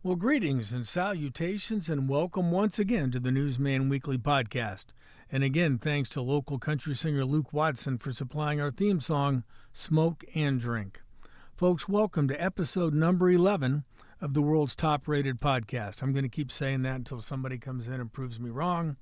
Well, greetings and salutations, and welcome once again to the Newsman Weekly Podcast. And again, thanks to local country singer Luke Watson for supplying our theme song, Smoke and Drink. Folks, welcome to episode number 11 of the world's top-rated podcast. I'm going to keep saying that until somebody comes in and proves me wrong.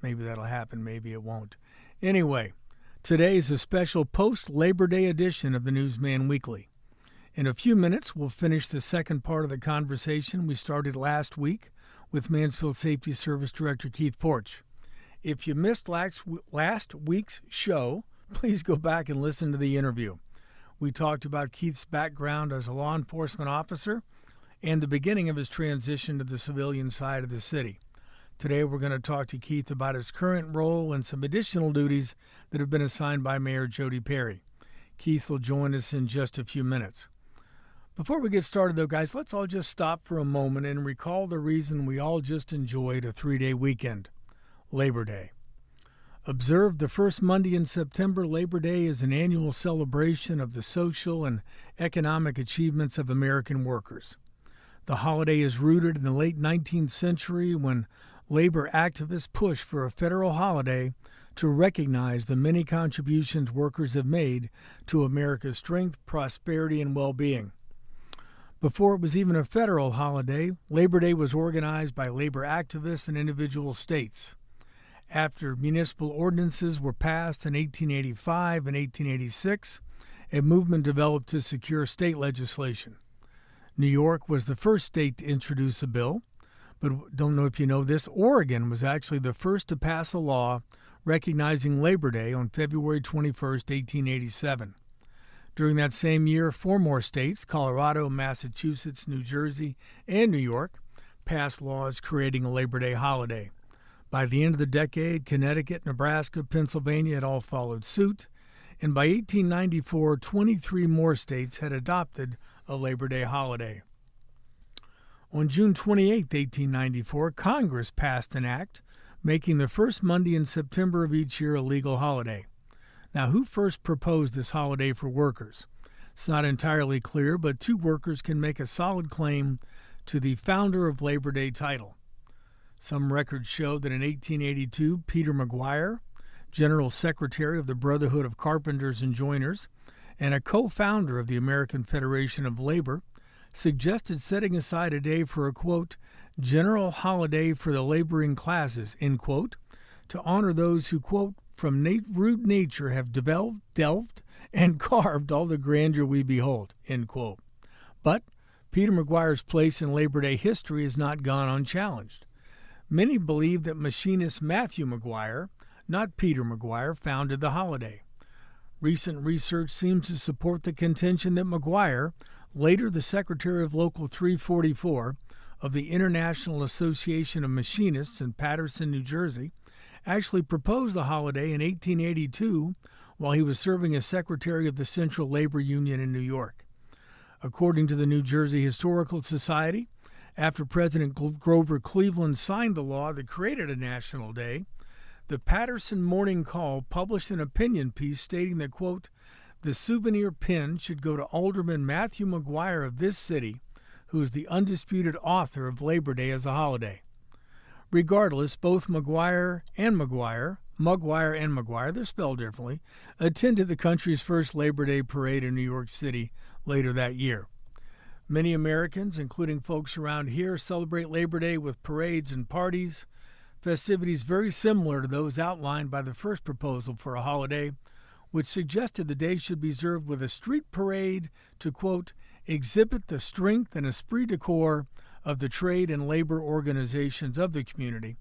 Maybe that'll happen, maybe it won't. Anyway, today is a special post-Labor Day edition of the Newsman Weekly. In a few minutes, we'll finish the second part of the conversation we started last week with Mansfield Safety Service Director Keith Porch. If you missed last week's show, please go back and listen to the interview. We talked about Keith's background as a law enforcement officer and the beginning of his transition to the civilian side of the city. Today, we're going to talk to Keith about his current role and some additional duties that have been assigned by Mayor Jody Perry. Keith will join us in just a few minutes. Before we get started, though, guys, let's all just stop for a moment and recall the reason we all just enjoyed a 3-day weekend, Labor Day. Observed the first Monday in September, Labor Day is an annual celebration of the social and economic achievements of American workers. The holiday is rooted in the late 19th century when labor activists pushed for a federal holiday to recognize the many contributions workers have made to America's strength, prosperity, and well-being. Before it was even a federal holiday, Labor Day was organized by labor activists in individual states. After municipal ordinances were passed in 1885 and 1886, a movement developed to secure state legislation. New York was the first state to introduce a bill, but don't know if you know this, Oregon was actually the first to pass a law recognizing Labor Day on February 21st, 1887. During that same year, 4 more states, Colorado, Massachusetts, New Jersey, and New York, passed laws creating a Labor Day holiday. By the end of the decade, Connecticut, Nebraska, Pennsylvania had all followed suit, and by 1894, 23 more states had adopted a Labor Day holiday. On June 28, 1894, Congress passed an act making the first Monday in September of each year a legal holiday. Now, who first proposed this holiday for workers? It's not entirely clear, but 2 workers can make a solid claim to the founder of Labor Day title. Some records show that in 1882, Peter McGuire, General Secretary of the Brotherhood of Carpenters and Joiners, and a co-founder of the American Federation of Labor, suggested setting aside a day for a, quote, general holiday for the laboring classes, end quote, to honor those who, quote, from rude nature have delved and carved all the grandeur we behold, end quote. But Peter McGuire's place in Labor Day history has not gone unchallenged. Many believe that machinist Matthew McGuire, not Peter McGuire, founded the holiday. Recent research seems to support the contention that McGuire, later the Secretary of Local 344 of the International Association of Machinists in Paterson, New Jersey, actually proposed the holiday in 1882 while he was serving as Secretary of the Central Labor Union in New York. According to the New Jersey Historical Society, after President Grover Cleveland signed the law that created a national day, the Paterson Morning Call published an opinion piece stating that, quote, the souvenir pin should go to Alderman Matthew McGuire of this city, who is the undisputed author of Labor Day as a holiday. Regardless, both Mugwire and Maguire, they're spelled differently, attended the country's first Labor Day parade in New York City later that year. Many Americans, including folks around here, celebrate Labor Day with parades and parties, festivities very similar to those outlined by the first proposal for a holiday, which suggested the day should be observed with a street parade to, quote, exhibit the strength and esprit de corps of the trade and labor organizations of the community,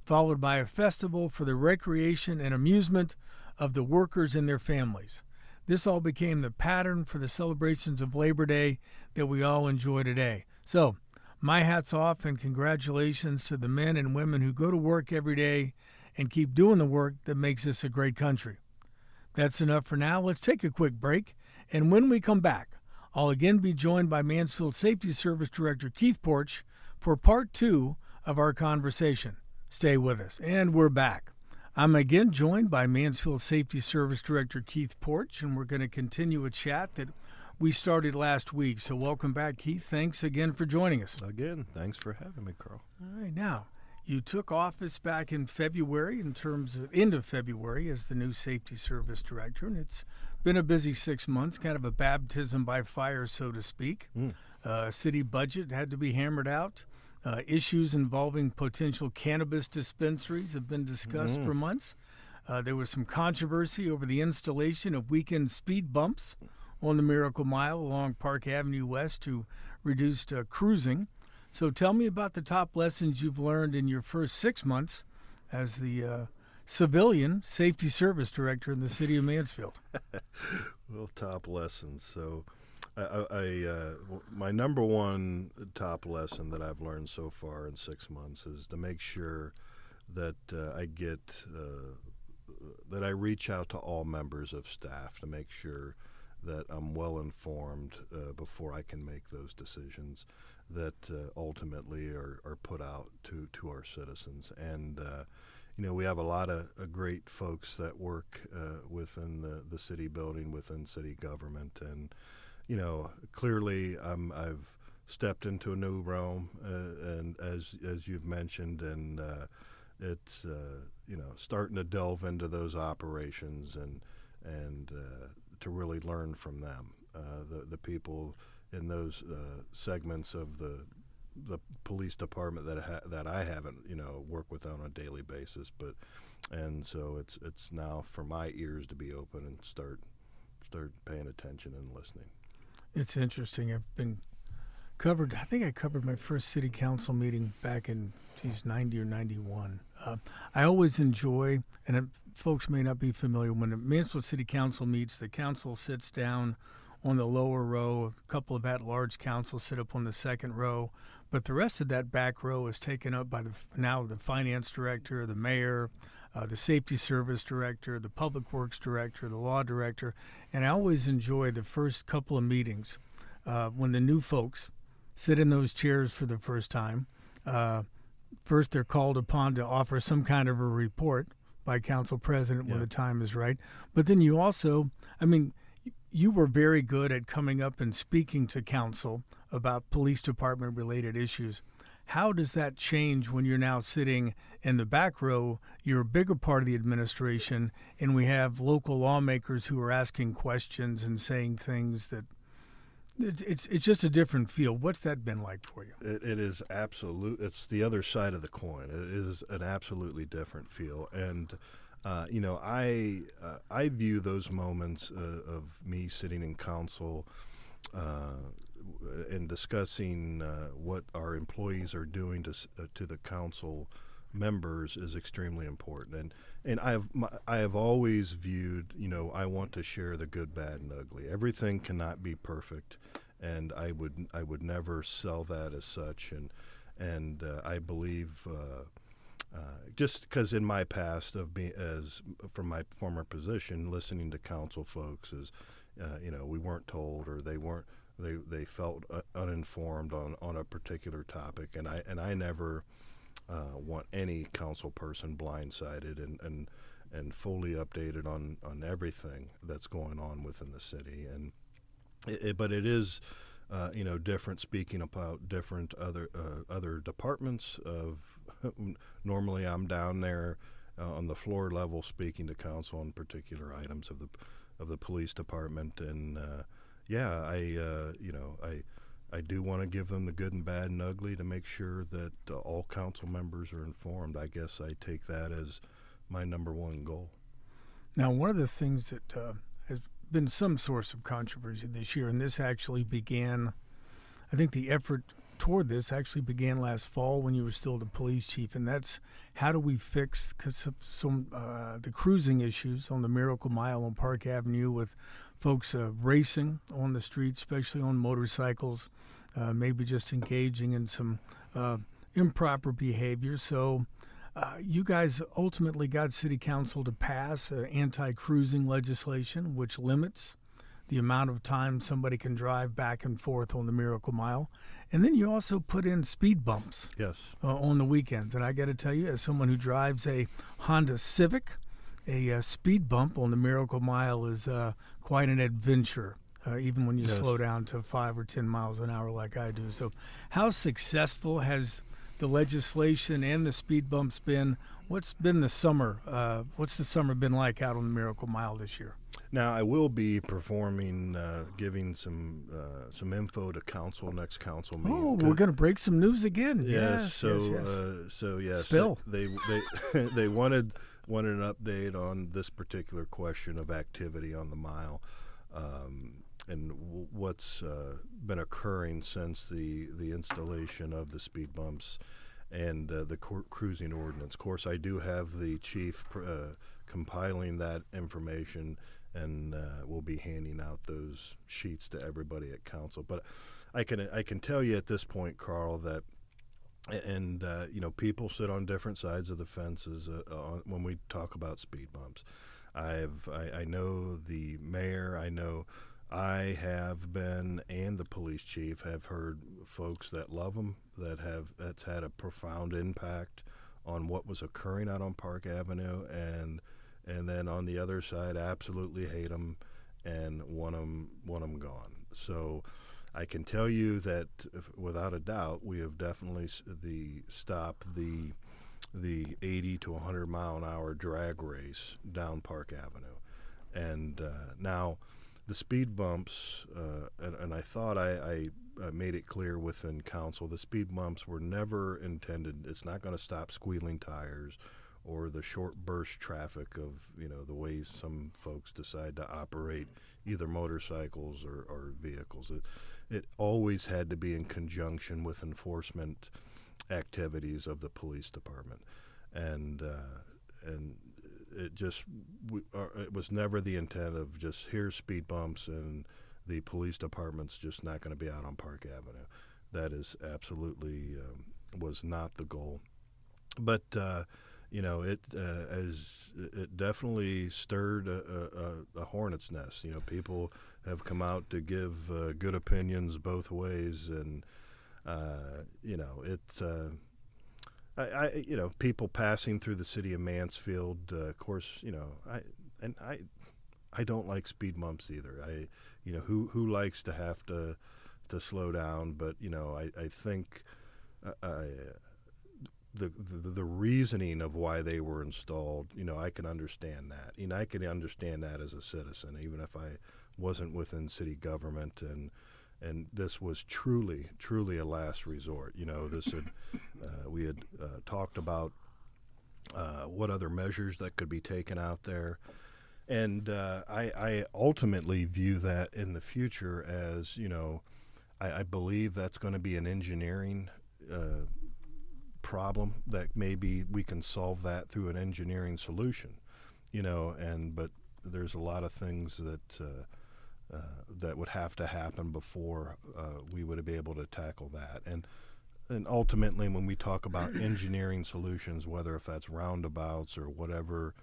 followed by a festival for the recreation and amusement of the workers and their families. This all became the pattern for the celebrations of Labor Day that we all enjoy today. So, my hat's off and congratulations to the men and women who go to work every day and keep doing the work that makes this a great country. That's enough for now. Let's take a quick break, and when we come back, I'll again be joined by Mansfield Safety Service Director Keith Porch for part 2 of our conversation. Stay with us. And we're back. I'm again joined by Mansfield Safety Service Director Keith Porch, and we're going to continue a chat that we started last week. So welcome back, Keith. Thanks again for joining us. Again, thanks for having me, Carl. All right, now, you took office back in February, end of February, as the new Safety Service Director, and it's been a busy 6 months, kind of a baptism by fire, so to speak. City budget had to be hammered out. Issues involving potential cannabis dispensaries have been discussed for months. There was some controversy over the installation of weekend speed bumps on the Miracle Mile along Park Avenue West to reduce cruising. So tell me about the top lessons you've learned in your first 6 months as the civilian safety service director in the city of Mansfield. Well, top lessons. So my number one top lesson that I've learned so far in 6 months is to make sure that that I reach out to all members of staff to make sure that I'm well informed before I can make those decisions that ultimately are put out to our citizens. And we have a lot of great folks that work within the city building, within city government, and clearly I've stepped into a new realm, and as you've mentioned, and it's starting to delve into those operations and to really learn from them, the people in those segments of the police department that I haven't work with on a daily basis, and so it's now for my ears to be open and start paying attention and listening. It's interesting. I think I covered my first city council meeting back in 90 or 91. I always enjoy, and folks may not be familiar, when the Mansfield City Council meets, the council sits down on the lower row. A couple of at-large councils sit up on the second row, but the rest of that back row is taken up by the finance director, the mayor, the safety service director, the public works director, the law director, and I always enjoy the first couple of meetings when the new folks sit in those chairs for the first time. First, they're called upon to offer some kind of a report by council president when the time is right. But then you also, you were very good at coming up and speaking to council about police department related issues. How does that change when you're now sitting in the back row? You're a bigger part of the administration, and we have local lawmakers who are asking questions and saying things that it's just a different feel. What's that been like for you? It is absolute. It's the other side of the coin. It is an absolutely different feel, and I view those moments of me sitting in council and discussing what our employees are doing to the council members is extremely important. And I have always viewed, I want to share the good, bad, and ugly. Everything cannot be perfect, and I would never sell that as such. And I believe just because in my past from my former position, listening to council folks is, we weren't told, or they felt uninformed on a particular topic, and I never want any council person blindsided and fully updated on everything that's going on within the city. And but it is different speaking about different other departments of. Normally I'm down there on the floor level speaking to council on particular items of the police department, and I do want to give them the good and bad and ugly to make sure that all council members are informed. I guess I take that as my number one goal. Now, one of the things that has been some source of controversy this year, and this actually began, I think the effort toward this actually began last fall when you were still the police chief, and that's how do we fix the cruising issues on the Miracle Mile on Park Avenue with folks racing on the streets, especially on motorcycles, maybe just engaging in some improper behavior. So you guys ultimately got City Council to pass anti-cruising legislation, which limits the amount of time somebody can drive back and forth on the Miracle Mile. And then you also put in speed bumps on the weekends. And I got to tell you, as someone who drives a Honda Civic, a speed bump on the Miracle Mile is quite an adventure even when you Yes. slow down to 5 or 10 miles an hour like I do. So how successful has the legislation and the speed bumps been? What's been the summer? What's the summer been like out on the Miracle Mile this year? Now, I will be performing, giving some info to council next council meeting. Oh, we're going to break some news again. Yes. So yes, Spill. they they wanted an update on this particular question of activity on the mile, and what's been occurring since the installation of the speed bumps and the cruising ordinance. Of course, I do have the chief compiling that information, and we'll be handing out those sheets to everybody at council. But I can tell you at this point, Carl, that and people sit on different sides of the fences when we talk about speed bumps. I know the mayor. I have been, and the police chief have heard folks that love them, that's had a profound impact on what was occurring out on Park Avenue, and then on the other side, absolutely hate them and want them gone. So I can tell you that without a doubt, we have definitely stopped the 80 to 100 mile an hour drag race down Park Avenue, and now the speed bumps. And I thought I made it clear within council, the speed bumps were never intended. It's not going to stop squealing tires or the short burst traffic of the way some folks decide to operate either motorcycles or vehicles. It always had to be in conjunction with enforcement activities of the police department, and it was never the intent of just here's speed bumps and the police department's just not going to be out on Park Avenue. That is absolutely was not the goal, but it definitely stirred a hornet's nest. People have come out to give good opinions both ways, and people passing through the city of Mansfield. Of course, I don't like speed bumps either. Who likes to have to slow down? But I think the reasoning of why they were installed, I can understand that. I can understand that as a citizen, even if I wasn't within city government, and this was truly a last resort. We had talked about what other measures that could be taken out there, and I ultimately view that in the future as I believe that's going to be an engineering problem, that maybe we can solve that through an engineering solution, but there's a lot of things that would have to happen before we would be able to tackle that. And ultimately, when we talk about engineering solutions, whether if that's roundabouts or whatever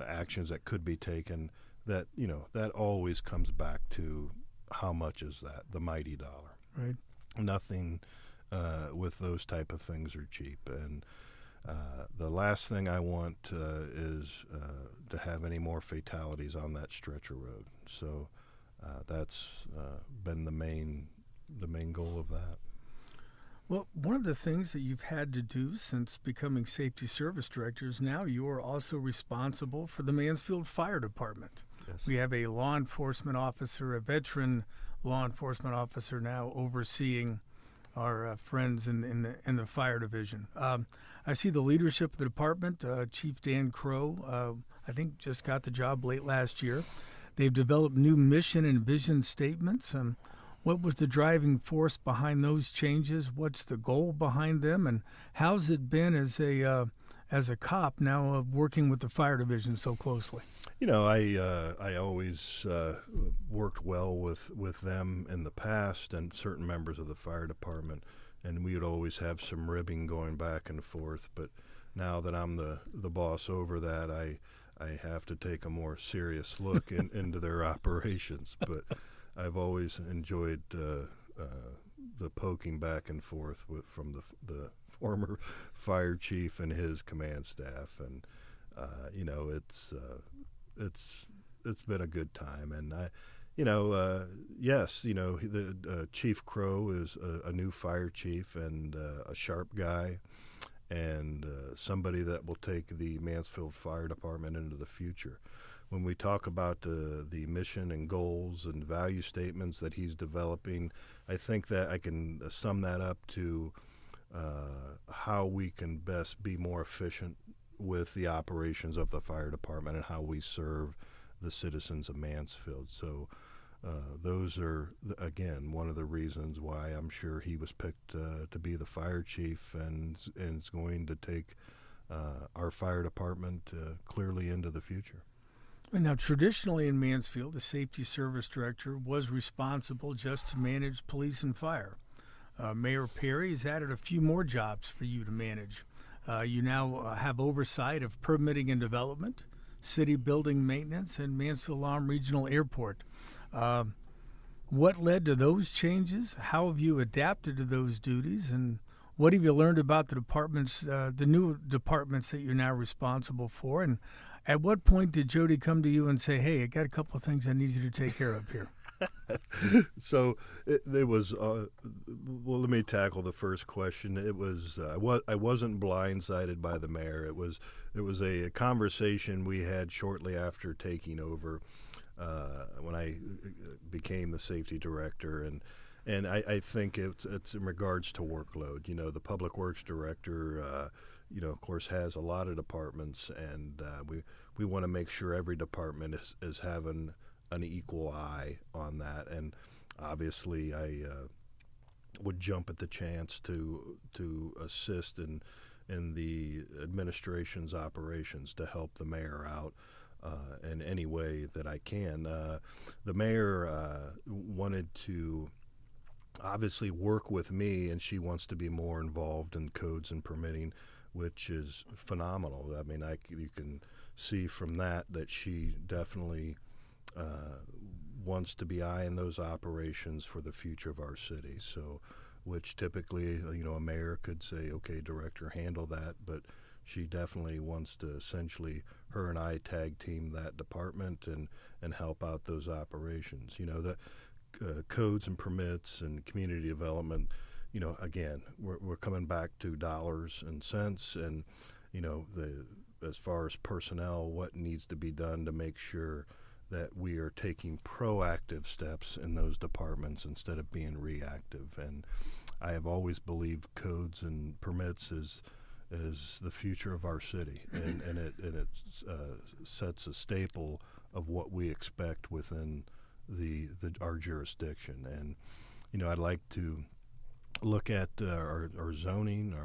actions that could be taken, that that always comes back to how much is that, the mighty dollar. Right. Nothing with those type of things are cheap, and the last thing I want is to have any more fatalities on that stretch of road. So that's been the main goal of that. Well, one of the things that you've had to do since becoming safety service director is now you are also responsible for the Mansfield Fire Department. Yes. We have a law enforcement officer, a veteran law enforcement officer now overseeing our friends in the fire division. I see the leadership of the department. Chief Dan Crow, I think, just got the job late last year. They've developed new mission and vision statements. What was the driving force behind those changes? What's the goal behind them? And how's it been as a cop now working with the fire division so closely? I always worked well with them in the past, and certain members of the fire department, and we would always have some ribbing going back and forth. But now that I'm the boss over that, I have to take a more serious look into their operations. But I've always enjoyed the poking back and forth from the former fire chief and his command staff, and it's been a good time. And Yes, the Chief Crow is a new fire chief and a sharp guy, and somebody that will take the Mansfield Fire Department into the future. When we talk about the mission and goals and value statements that he's developing, I think that I can sum that up to how we can best be more efficient with the operations of the fire department and how we serve the citizens of Mansfield. So those are, again, one of the reasons why I'm sure he was picked to be the fire chief and is going to take our fire department clearly into the future. And now, traditionally in Mansfield, the safety service director was responsible just to manage police and fire. Mayor Perry has added a few more jobs for you to manage. You now have oversight of permitting and development, city building maintenance, and Mansfield Lam Regional Airport. What led to those changes? How have you adapted to those duties? And what have you learned about the departments, the new departments that you're now responsible for? And at what point did Jody come to you and say, "Hey, I got a couple of things I need you to take care of here"? So there was. Well, let me tackle the first question. It was I wasn't blindsided by the mayor. It was a conversation we had shortly after taking over, when I became the safety director, and I think it's in regards to workload. The public works director, of course, has a lot of departments, and we want to make sure every department is having an equal eye on that. And obviously, I would jump at the chance to assist in the administration's operations to help the mayor out in any way that I can. The mayor wanted to obviously work with me, and she wants to be more involved in codes and permitting, which is phenomenal. I mean, you can see from that she definitely wants to be eyeing those operations for the future of our city. So, which typically, a mayor could say, "Okay, director, handle that," but she definitely wants to essentially, her and I tag team that department and help out those operations. The codes and permits and community development, again, we're coming back to dollars and cents, and as far as personnel, what needs to be done to make sure that we are taking proactive steps in those departments instead of being reactive. And I have always believed codes and permits is the future of our city, and it sets a staple of what we expect within our jurisdiction. And I'd like to look at our zoning,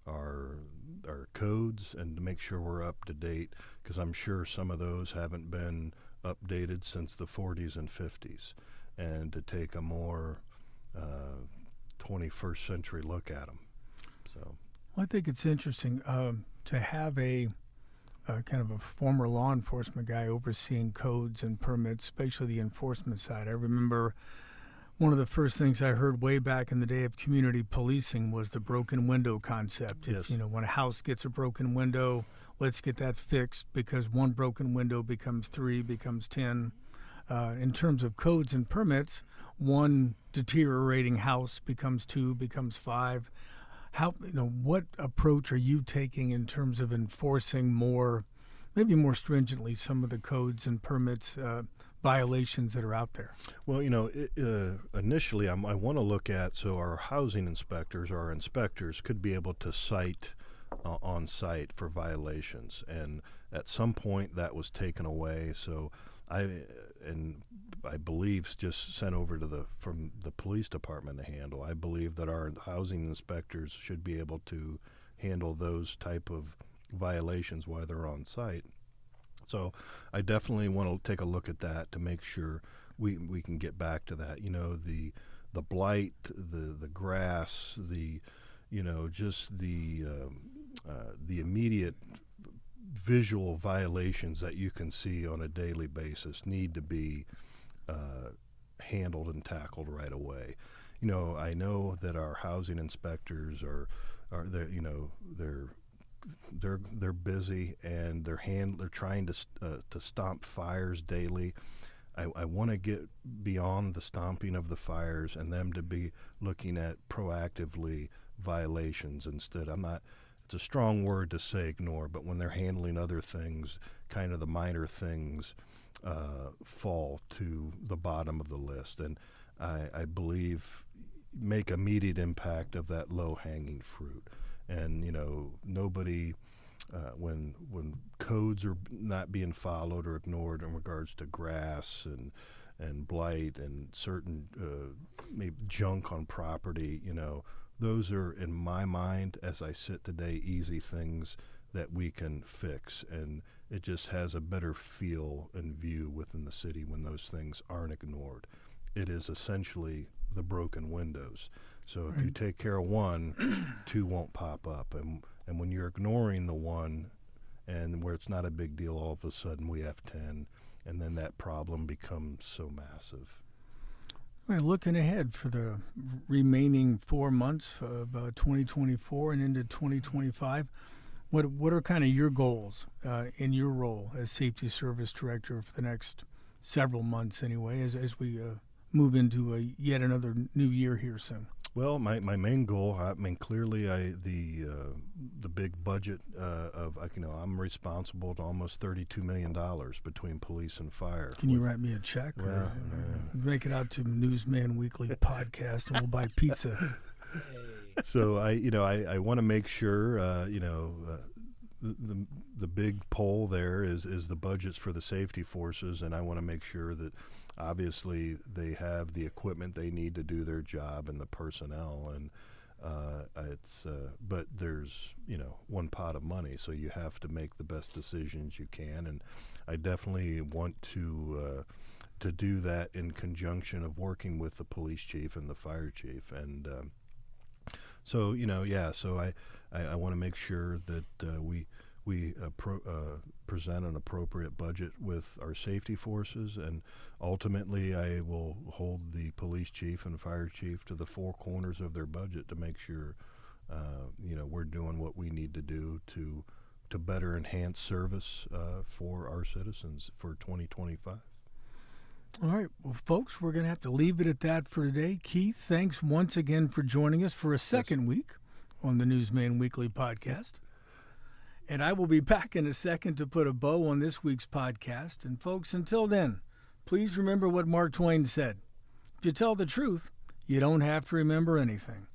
our codes, and to make sure we're up to date, because I'm sure some of those haven't been updated since the 40s and 50s, and to take a more 21st century look at them. So, well, I think it's interesting to have a kind of a former law enforcement guy overseeing codes and permits, especially the enforcement side. I remember one of the first things I heard way back in the day of community policing was the broken window concept. Yes. If, when a house gets a broken window, let's get that fixed, because one broken window becomes 3, becomes 10. In terms of codes and permits, one deteriorating house becomes 2, becomes 5. What approach are you taking in terms of enforcing maybe more stringently, some of the codes and permits violations that are out there? Well, initially I want to look at, so our housing inspectors, our inspectors, could be able to cite on site for violations, and at some point that was taken away. So I believe just sent over from the police department to handle. I believe that our housing inspectors should be able to handle those type of violations while they're on site. So I definitely want to take a look at that to make sure we can get back to that. The blight, the grass, just the immediate visual violations that you can see on a daily basis need to be handled and tackled right away. I know that our housing inspectors are they're busy, and they're trying to stomp fires daily. I want to get beyond the stomping of the fires and them to be looking at proactively violations instead. It's a strong word to say ignore, but when they're handling other things, kind of the minor things fall to the bottom of the list. And I believe make immediate impact of that low-hanging fruit. And, nobody... when codes are not being followed or ignored in regards to grass and blight and certain maybe junk on property, those are, in my mind, as I sit today, easy things that we can fix. And it just has a better feel and view within the city when those things aren't ignored. It is essentially the broken windows. So if you take care of one, two won't pop up. And when you're ignoring the one, and where it's not a big deal, all of a sudden we have 10, and then that problem becomes so massive. All right, looking ahead for the remaining 4 months of 2024 and into 2025, what are kind of your goals in your role as Safety Service Director for the next several months anyway, as we move into yet another new year here soon? Well, my main goal, clearly the big budget I'm responsible to almost $32 million between police and fire. Can you write me a check? Well, or make it out to Newsman Weekly Podcast and we'll buy pizza. So I want to make sure, the big pole there is the budgets for the safety forces, and I want to make sure that obviously they have the equipment they need to do their job and the personnel, and but there's one pot of money, so you have to make the best decisions you can, and I definitely want to do that in conjunction of working with the police chief and the fire chief, and so I want to make sure that we present an appropriate budget with our safety forces, and ultimately I will hold the police chief and fire chief to the four corners of their budget to make sure we're doing what we need to do to better enhance service for our citizens for 2025. All right, well, folks, we're going to have to leave it at that for today. Keith, thanks once again for joining us for a second week on the Newsman Weekly Podcast. And I will be back in a second to put a bow on this week's podcast. And folks, until then, please remember what Mark Twain said. If you tell the truth, you don't have to remember anything.